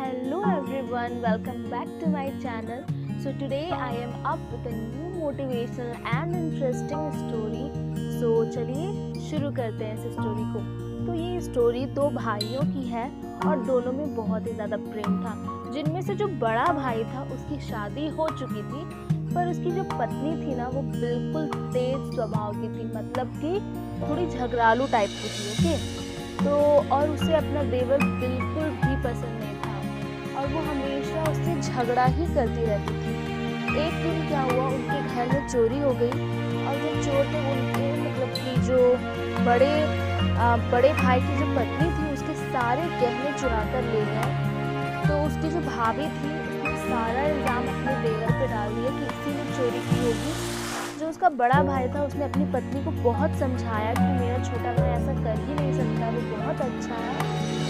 Hello everyone, welcome back to my channel. So today I am up with a new motivational and interesting story. So चलिए शुरू करते हैं इस story को। तो ये स्टोरी दो भाइयों की है और दोनों में बहुत ही ज़्यादा प्रेम था। जिनमें से जो बड़ा भाई था उसकी शादी हो चुकी थी, पर उसकी जो पत्नी थी ना वो बिल्कुल तेज स्वभाव की थी, मतलब कि थोड़ी झगड़ालू टाइप की थी। ओके, तो और उसे अपना देवर बिल्कुल भी पसंद नहीं था और वो हमेशा उससे झगड़ा ही करती रहती थी। एक दिन क्या हुआ, उनके घर में चोरी हो गई और जो चोर थे उनके मतलब कि जो बड़े भाई की जो पत्नी थी उसके सारे गहने चुरा कर ले गए। तो उसकी जो भाभी थी उसने सारा इल्ज़ाम अपने देवर पे डाल दिया कि इसी ने चोरी की होगी। जो उसका बड़ा भाई था उसने अपनी पत्नी को बहुत समझाया कि मेरा छोटा भाई ऐसा कर ही नहीं सकता, वो बहुत अच्छा है,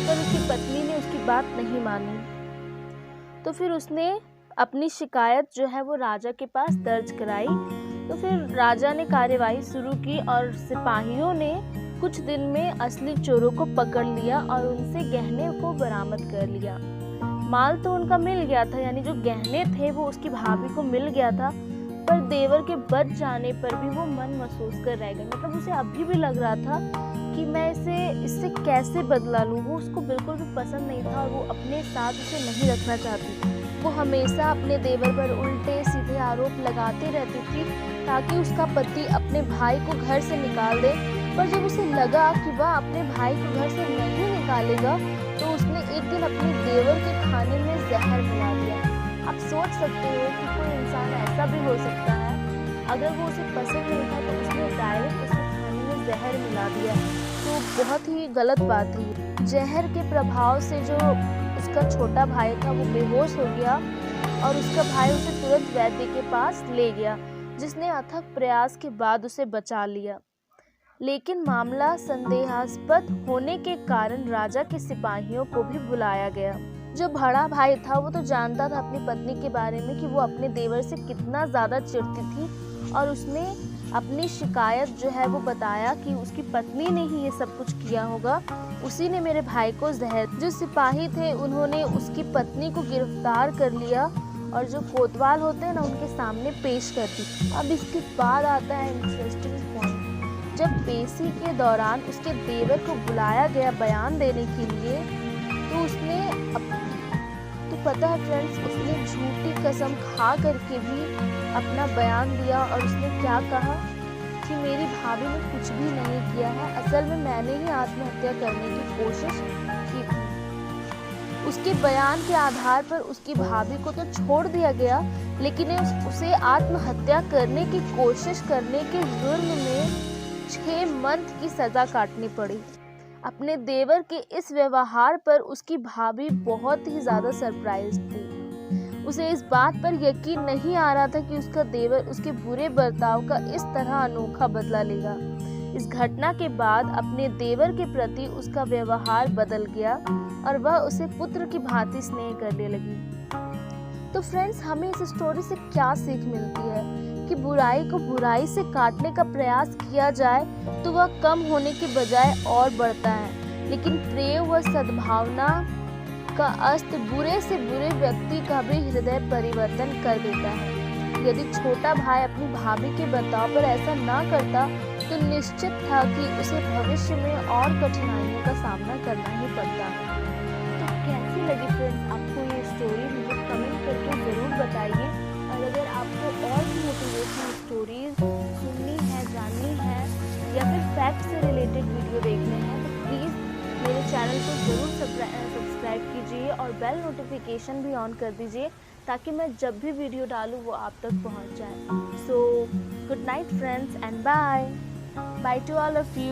पर उसकी पत्नी ने उसकी बात नहीं मानी। तो फिर उसने अपनी शिकायत जो है वो राजा के पास दर्ज कराई। तो फिर राजा ने कार्यवाही शुरू की और सिपाहियों ने कुछ दिन में असली चोरों को पकड़ लिया और उनसे गहने को बरामद कर लिया। माल तो उनका मिल गया था, यानी जो गहने थे वो उसकी भाभी को मिल गया था, पर देवर के बच जाने पर भी वो मन महसूस कर रह गई। मतलब उसे अभी भी लग रहा था कि मैं इससे कैसे बदला लूँ। वो उसको बिल्कुल भी पसंद नहीं था और वो अपने साथ उसे नहीं रखना चाहती। वो हमेशा अपने देवर पर उल्टे सीधे आरोप लगाती रहती थी ताकि उसका पति अपने भाई को घर से निकाल दे। पर जब उसे लगा कि वह अपने भाई को घर से नहीं निकालेगा तो उसने एक दिन अपने देवर के खाने में जहर मिला दिया। आप सोच सकते हो कि कोई इंसान ऐसा भी हो सकता है। अगर वो उसे पसंद नहीं था तो उसने डायरेक्ट उसके खाने में जहर मिला दिया, तो बहुत ही गलत बात थी। जहर के प्रभाव से जो उसका छोटा भाई था वो बेहोश हो गया और उसका भाई उसे तुरंत वैद्य के पास ले गया, जिसने अथक प्रयास के बाद उसे बचा लिया। लेकिन मामला संदेहास्पद होने के कारण राजा के सिपाहियों को भी बुलाया गया। जो बड़ा भाई था वो तो जानता था अपनी पत्नी के बारे में कि वो अपने देवर से कितना ज़्यादा चिढ़ती थी, और उसने अपनी शिकायत जो है वो बताया कि उसकी पत्नी ने ही ये सब कुछ किया होगा, उसी ने मेरे भाई को जहर। जो सिपाही थे उन्होंने उसकी पत्नी को गिरफ्तार कर लिया और जो कोतवाल होते हैं ना उनके सामने पेश कर दी। अब इसके बाद आता है इंटरेस्टिंग पॉइंट। जब पेशी के दौरान उसके देवर को बुलाया गया बयान देने के लिए, तो पता है फ्रेंड्स, उसने झूठी कसम खा करके भी अपना बयान दिया और उसने क्या कहा कि मेरी भाभी ने कुछ भी नहीं किया है, असल में मैंने ही आत्महत्या करने की कोशिश की थी। उसके बयान के आधार पर उसकी भाभी को तो छोड़ दिया गया, लेकिन उसे आत्महत्या करने की कोशिश करने के जुर्म में 6 मंथ की सज़ा काटनी पड़ी। अपने देवर के इस व्यवहार पर उसकी भाभी बहुत ही ज़्यादा सरप्राइज थी। उसे इस बात पर यकीन नहीं आ रहा था कि उसका देवर उसके बुरे बर्ताव का इस तरह अनोखा बदला लेगा। इस घटना के बाद अपने देवर के प्रति उसका व्यवहार बदल गया और वह उसे पुत्र की भांति स्नेह करने लगी। तो फ्रेंड्स, हमें इस स्टोरी से क्या सीख मिलती है कि बुराई को बुराई से काटने का प्रयास किया जाए तो वह कम होने के बजाय और बढ़ता है, लेकिन प्रेम व सद्भावना का अस्त्र बुरे से बुरे व्यक्ति का भी हृदय परिवर्तन कर देता है। यदि छोटा भाई अपनी भाभी के बर्ताव पर ऐसा ना करता तो निश्चित था कि उसे भविष्य में और कठिनाइयों का सामना करना ही पड़ता। तो कैसी लगी फ्रेंड्स आपको ये स्टोरी, मुझे कमेंट करके ज़रूर बताइए। और अगर आपको और भी मोटिवेशनल स्टोरीज सुननी है, जाननी है या फिर फैक्ट से रिलेटेड वीडियो देखने हैं तो प्लीज़ मेरे चैनल को ज़रूर सब्सक्राइब कीजिए और बेल नोटिफिकेशन भी ऑन कर दीजिए ताकि मैं जब भी वीडियो डालूँ वो आप तक पहुंच जाए। So good night friends and by two all of you.